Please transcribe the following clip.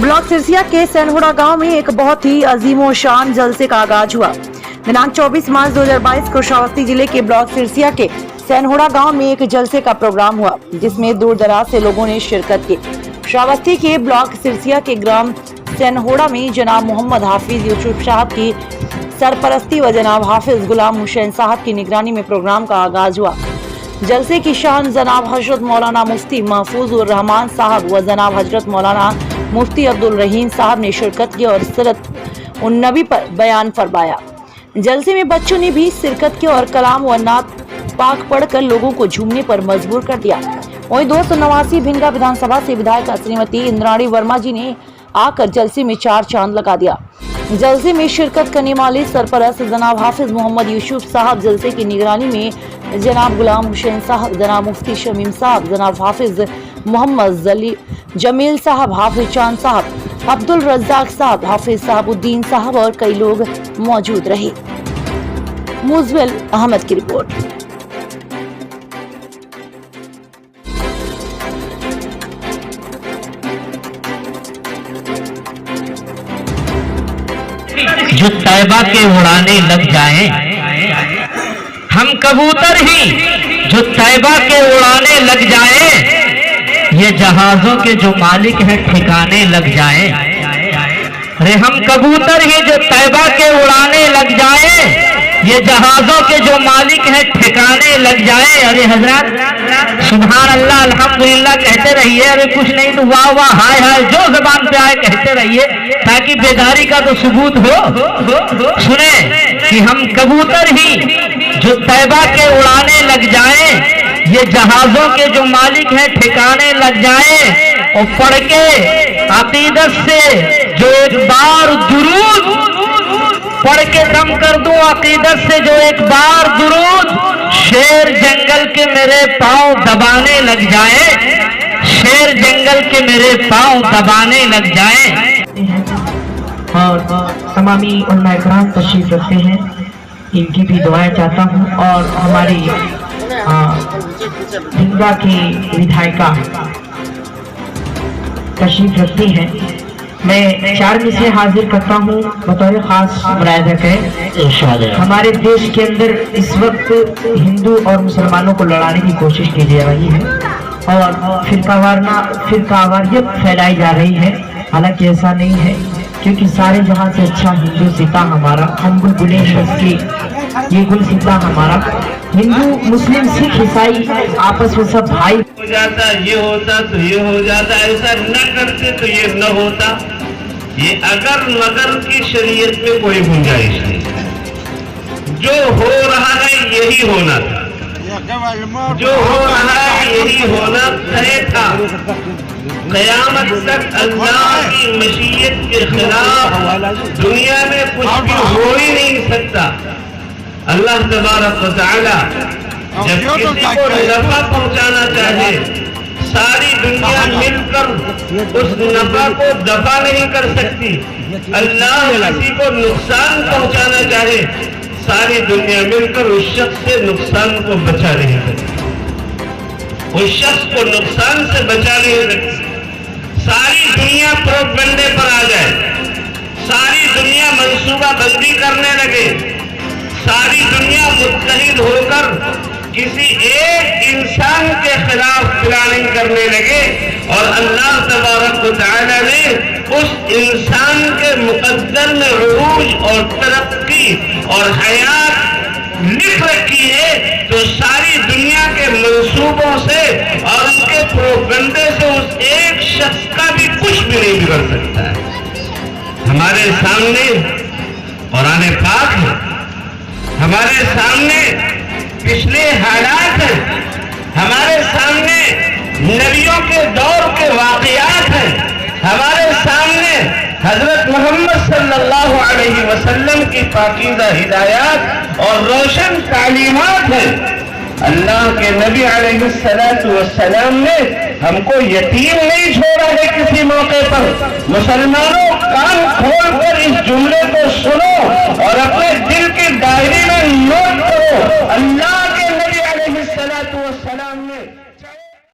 Block Sirsiya के सैनहोड़ा गांव में एक बहुत ही अजीमो शान जलसे का आगाज हुआ। दिनांक 24 मार्च 2022 को श्रावस्ती जिले के ब्लॉक सिरसिया के सैनहोड़ा गांव में एक जलसे का प्रोग्राम हुआ, जिसमें दूर दराज से लोगों ने शिरकत की। श्रावस्ती के ब्लॉक सिरसिया के ग्राम सैनहोड़ा में जनाब मोहम्मद हाफिज यूसुफ साहब की सरपरस्ती व जनाब हाफिज गुलाम हुसैन साहब की निगरानी में प्रोग्राम का आगाज हुआ। जलसे की शान जनाब हजरत मौलाना मुफ्ती महफूज उर रहमान साहब व जनाब हजरत मौलाना मुफ्ती अब्दुल रहीम साहब ने शिरकत की और सीरत उन नबी पर बयान फरमाया। जलसे में बच्चों ने भी शिरकत की और कलाम व नात पाक पढ़कर लोगों को झूमने पर मजबूर कर दिया। वहीं 289 भिंगा विधानसभा से विधायक श्रीमती इंद्राणी वर्मा जी ने आकर जलसे में 4 चांद लगा दिया। जलसे में शिरकत करने वाले सरपरस्त जनाब हाफिज मोहम्मद यूसुफ साहब, जलसे की निगरानी में जनाब गुलाम हुसैन साहब, जनाब मुफ्ती शमीम साहब, जनाब हाफिज मोहम्मद जमील साहब, हाफिज चांद साहब, अब्दुल रज्जाक साहब, हाफिज साहबुद्दीन साहब और कई लोग मौजूद रहे। मुजविल अहमद की रिपोर्ट। जो तैबा के उड़ाने लग जाएं, हम कबूतर ही जो तैबा के उड़ाने लग जाएं, ये जहाजों के जो मालिक हैं ठिकाने लग जाएं। अरे हम कबूतर ही जो तैबा के उड़ाने लग जाएं, ये जहाजों के जो मालिक हैं ठिकाने लग जाएं। अरे हजरत सुभान अल्लाह अल्हम्दुलिल्लाह कहते रहिए, अरे कुछ नहीं तो वाह वाह हाय हाय जो जबान पे आए कहते रहिए, ताकि बेदारी का तो सबूत हो। सुने कि हम कबूतर ही जो तैबा के उड़ाने लग जाएं, ये जहाजों के जो मालिक हैं ठिकाने लग जाएं। और पढ़ के अकीदत से जो एक बार दुरूद पढ़ के दम कर दूं, अकीदत से जो एक बार दुरूद शेर जंगल के मेरे पांव दबाने लग जाए, शेर जंगल के मेरे पांव दबाने लग जाए। और तमामी उलमा इकराम तशरीफ रखते हैं, इनकी भी दुआएं चाहता हूँ। और हमारी भिंगा की विधायिका तशरीफ रखती हैं। मैं 4 मिसरे हाजिर करता हूँ बतौर खास मुरादा है। हमारे देश के अंदर इस वक्त हिंदू और मुसलमानों को लड़ाने की कोशिश की जा रही है और फिरकावारियत फैलाई जा रही है। हालांकि ऐसा नहीं है, क्योंकि सारे जहां से अच्छा हिंदू सीता हमारा, हम बुलबुलें की ये गुल सीता हमारा। हिंदू मुस्लिम सिख ईसाई आपस में सब भाई हो जाता, ये होता तो ये हो जाता, ऐसा न करते तो ये न होता। ये अगर मगर की शरीयत में कोई गुंजाइश नहीं। जो हो रहा है यही होना था, जो हो रहा है यही होना तय था। क़यामत तक अल्लाह की मशीयत के खिलाफ दुनिया में कुछ भी हो ही नहीं सकता। अल्लाह तबारक व तआला जब किसी को नफा पहुंचाना चाहे, सारी दुनिया मिलकर उस नफा को दफा नहीं कर सकती। अल्लाह किसी को नुकसान पहुंचाना चाहे, सारी दुनिया मिलकर उस शख्स से नुकसान को बचा नहीं सकती। उस शख्स को नुकसान से बचा नहीं सकती। सारी दुनिया प्रोपगंडे पर आ जाए, सारी दुनिया मंसूबा बंदी करने लगे, सारी दुनिया मुत्तहिद होकर किसी एक इंसान के खिलाफ प्लानिंग करने लगे, और अल्लाह तबारक व तआला ने उस इंसान के मुकद्दर में उरूज और तरक्की और हयात लिख रखी है, तो सारी दुनिया के मंसूबों से और उनके प्रोपगंडे से उस एक शख्स का भी कुछ भी नहीं बिगड़ सकता है। हमारे सामने कुरान पाक है, हमारे सामने पिछले हालात हैं, हमारे सामने नबियों के दौर के वाक़यात हैं, हमारे सामने हजरत मोहम्मद सल्लल्लाहु अलैहि वसल्लम की पाकीज़ा हिदायत और रोशन तालीमात हैं। अल्लाह के नबी अलैहिस्सलातु वस्सलाम ने हमको यतीम नहीं छोड़ा है किसी मौके पर। मुसलमानों, कान खोलकर इस जुमले को सुनो और अपने दिल की डायरी में नोट करो। अल्लाह